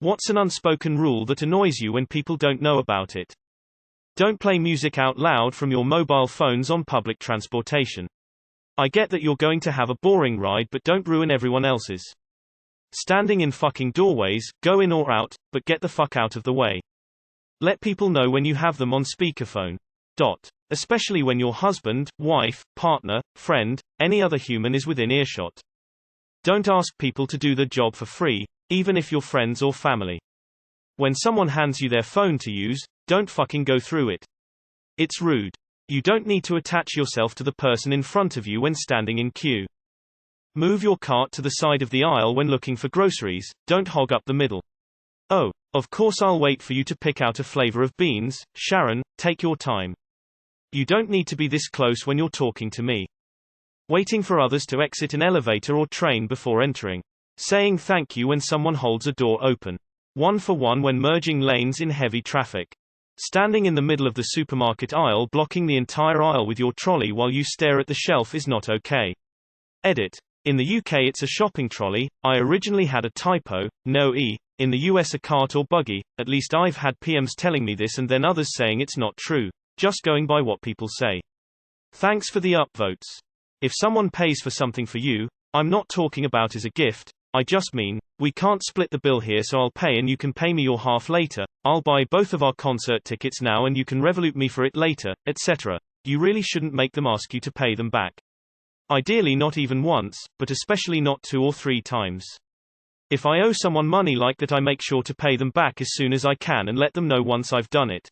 What's an unspoken rule that annoys you when people don't know about it? Don't play music out loud from your mobile phones on public transportation. I get that you're going to have a boring ride, but don't ruin everyone else's. Standing in fucking doorways, go in or out, but get the fuck out of the way. Let people know when you have them on speakerphone. Especially when your husband, wife, partner, friend, any other human is within earshot. Don't ask people to do the job for free, even if you're friends or family. When someone hands you their phone to use, don't fucking go through it. It's rude. You don't need to attach yourself to the person in front of you when standing in queue. Move your cart to the side of the aisle when looking for groceries, don't hog up the middle. Oh, of course I'll wait for you to pick out a flavor of beans, Sharon, take your time. You don't need to be this close when you're talking to me. Waiting for others to exit an elevator or train before entering. Saying thank you when someone holds a door open. 1 for 1 when merging lanes in heavy traffic. Standing in the middle of the supermarket aisle blocking the entire aisle with your trolley while you stare at the shelf is not okay. Edit. In the UK it's a shopping trolley, I originally had a typo, no E, in the US a cart or buggy, at least I've had PMs telling me this and then others saying it's not true, just going by what people say. Thanks for the upvotes. If someone pays for something for you, I'm not talking about as a gift, I just mean, we can't split the bill here so I'll pay and you can pay me your half later, I'll buy both of our concert tickets now and you can Revolut me for it later, etc. You really shouldn't make them ask you to pay them back. Ideally not even once, but especially not 2 or 3 times. If I owe someone money like that I make sure to pay them back as soon as I can and let them know once I've done it.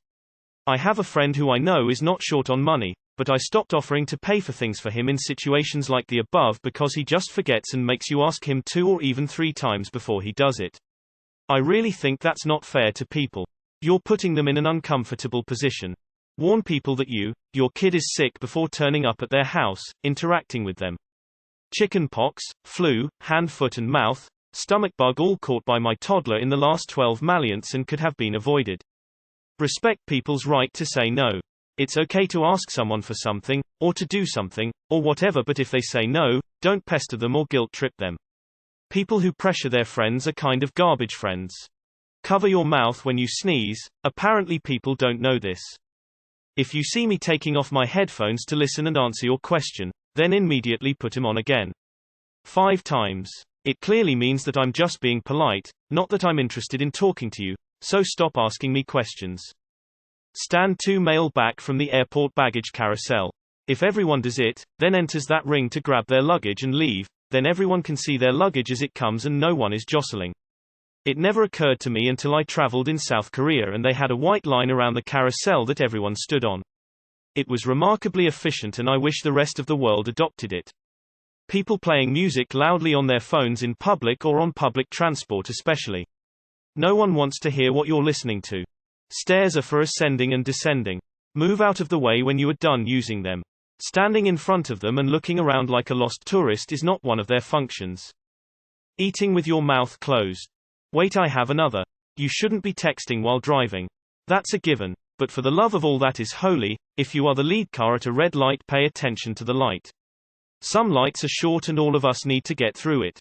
I have a friend who I know is not short on money, but I stopped offering to pay for things for him in situations like the above because he just forgets and makes you ask him 2 or even 3 times before he does it. I really think that's not fair to people. You're putting them in an uncomfortable position. Warn people that your kid is sick before turning up at their house, interacting with them. Chicken pox, flu, hand, foot and mouth, stomach bug all caught by my toddler in the last 12 months and could have been avoided. Respect people's right to say no. It's okay to ask someone for something, or to do something, or whatever, but if they say no, don't pester them or guilt trip them. People who pressure their friends are kind of garbage friends. Cover your mouth when you sneeze, apparently people don't know this. If you see me taking off my headphones to listen and answer your question, then immediately put them on again. 5 times. It clearly means that I'm just being polite, not that I'm interested in talking to you, so stop asking me questions. Stand 2 mail back from the airport baggage carousel. If everyone does it, then enters that ring to grab their luggage and leave, then everyone can see their luggage as it comes and no one is jostling. It never occurred to me until I traveled in South Korea and they had a white line around the carousel that everyone stood on. It was remarkably efficient and I wish the rest of the world adopted it. People playing music loudly on their phones in public or on public transport especially. No one wants to hear what you're listening to. Stairs are for ascending and descending. Move out of the way when you are done using them. Standing in front of them and looking around like a lost tourist is not one of their functions. Eating with your mouth closed. Wait, I have another. You shouldn't be texting while driving. That's a given, but for the love of all that is holy, if you are the lead car at a red light, pay attention to the light. Some lights are short and all of us need to get through it.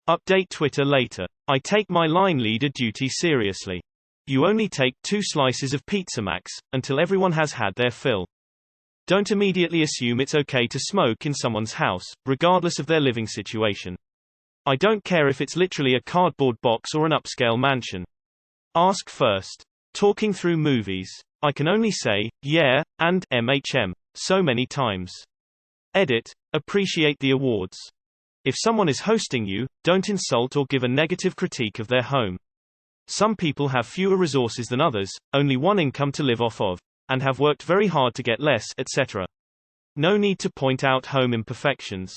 Update Twitter later. I take my line leader duty seriously. You only take 2 slices of Pizza Max, until everyone has had their fill. Don't immediately assume it's okay to smoke in someone's house, regardless of their living situation. I don't care if it's literally a cardboard box or an upscale mansion. Ask first. Talking through movies. I can only say, yeah, and so many times. Edit. Appreciate the awards. If someone is hosting you, don't insult or give a negative critique of their home. Some people have fewer resources than others, only one income to live off of, and have worked very hard to get less, etc. No need to point out home imperfections.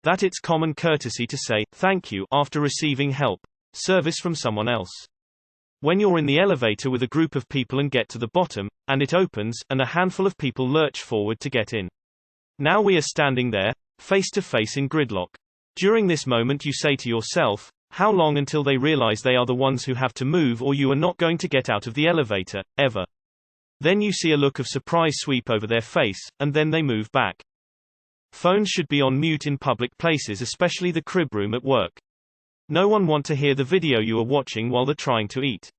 That it's common courtesy to say, thank you, after receiving help, service from someone else. When you're in the elevator with a group of people and get to the bottom, and it opens, and a handful of people lurch forward to get in. Now we are standing there, face to face in gridlock. During this moment you say to yourself, how long until they realize they are the ones who have to move or you are not going to get out of the elevator, ever. Then you see a look of surprise sweep over their face, and then they move back. Phones should be on mute in public places, especially the crib room at work. No one want to hear the video you are watching while they're trying to eat.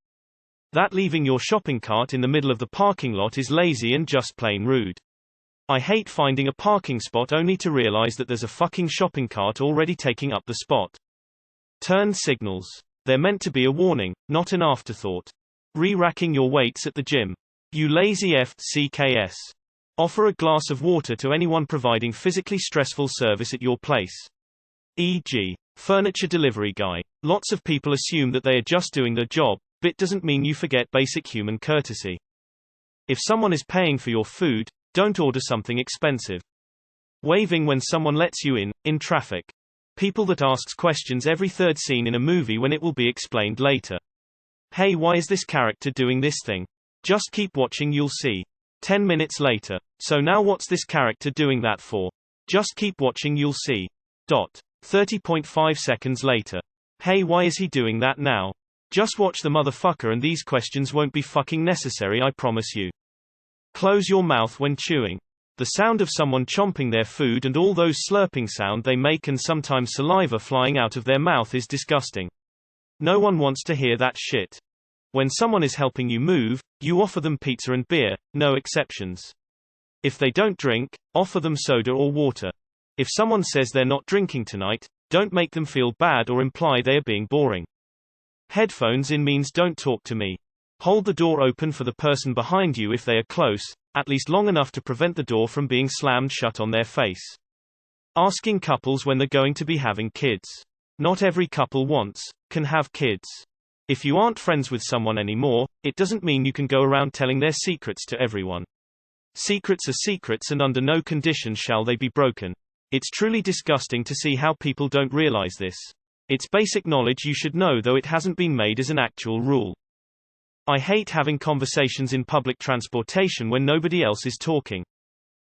That leaving your shopping cart in the middle of the parking lot is lazy and just plain rude. I hate finding a parking spot only to realize that there's a fucking shopping cart already taking up the spot. Turn signals. They're meant to be a warning, not an afterthought. Re-racking your weights at the gym. You lazy FCKS. Offer a glass of water to anyone providing physically stressful service at your place. E.g., furniture delivery guy. Lots of people assume that they are just doing their job, but it doesn't mean you forget basic human courtesy. If someone is paying for your food, don't order something expensive. Waving when someone lets you in traffic. People that asks questions every third scene in a movie when it will be explained later. Hey, why is this character doing this thing? Just keep watching, you'll see. 10 minutes later. So now what's this character doing that for? Just keep watching, you'll see. 30.5 seconds later. Hey, why is he doing that now? Just watch the motherfucker and these questions won't be fucking necessary, I promise you. Close your mouth when chewing. The sound of someone chomping their food and all those slurping sound they make and sometimes saliva flying out of their mouth is disgusting. No one wants to hear that shit. When someone is helping you move, you offer them pizza and beer, no exceptions. If they don't drink, offer them soda or water. If someone says they're not drinking tonight, don't make them feel bad or imply they are being boring. Headphones in means don't talk to me. Hold the door open for the person behind you if they are close, at least long enough to prevent the door from being slammed shut on their face. Asking couples when they're going to be having kids. Not every couple can have kids. If you aren't friends with someone anymore, it doesn't mean you can go around telling their secrets to everyone. Secrets are secrets and under no condition shall they be broken. It's truly disgusting to see how people don't realize this. It's basic knowledge you should know, though it hasn't been made as an actual rule. I hate having conversations in public transportation when nobody else is talking.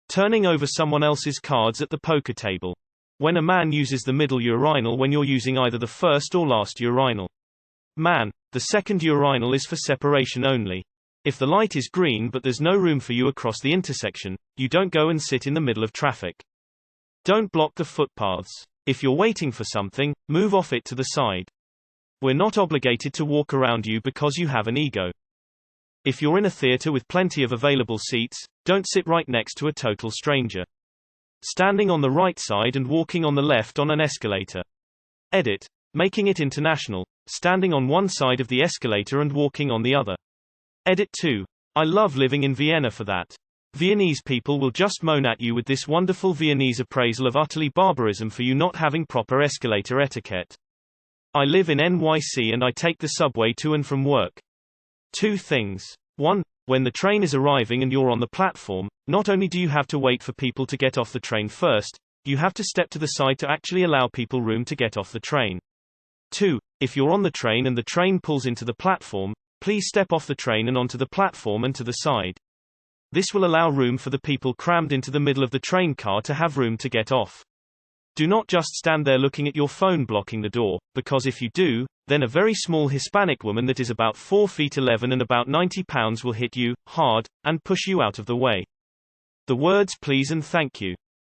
Turning over someone else's cards at the poker table. When a man uses the middle urinal when you're using either the first or last urinal. Man, the second urinal is for separation only. If the light is green but there's no room for you across the intersection, you don't go and sit in the middle of traffic. Don't block the footpaths. If you're waiting for something, move off it to the side. We're not obligated to walk around you because you have an ego. If you're in a theater with plenty of available seats, don't sit right next to a total stranger. Standing on the right side and walking on the left on an escalator. Edit. Making it international. Standing on one side of the escalator and walking on the other. Edit 2. I love living in Vienna for that. Viennese people will just moan at you with this wonderful Viennese appraisal of utterly barbarism for you not having proper escalator etiquette. I live in NYC and I take the subway to and from work. 2 things. 1. When the train is arriving and you're on the platform, not only do you have to wait for people to get off the train first, you have to step to the side to actually allow people room to get off the train. 2. If you're on the train and the train pulls into the platform, please step off the train and onto the platform and to the side. This will allow room for the people crammed into the middle of the train car to have room to get off. Do not just stand there looking at your phone blocking the door, because if you do, then a very small Hispanic woman that is about 4 feet 11 and about 90 pounds will hit you, hard, and push you out of the way. The words please and thank you.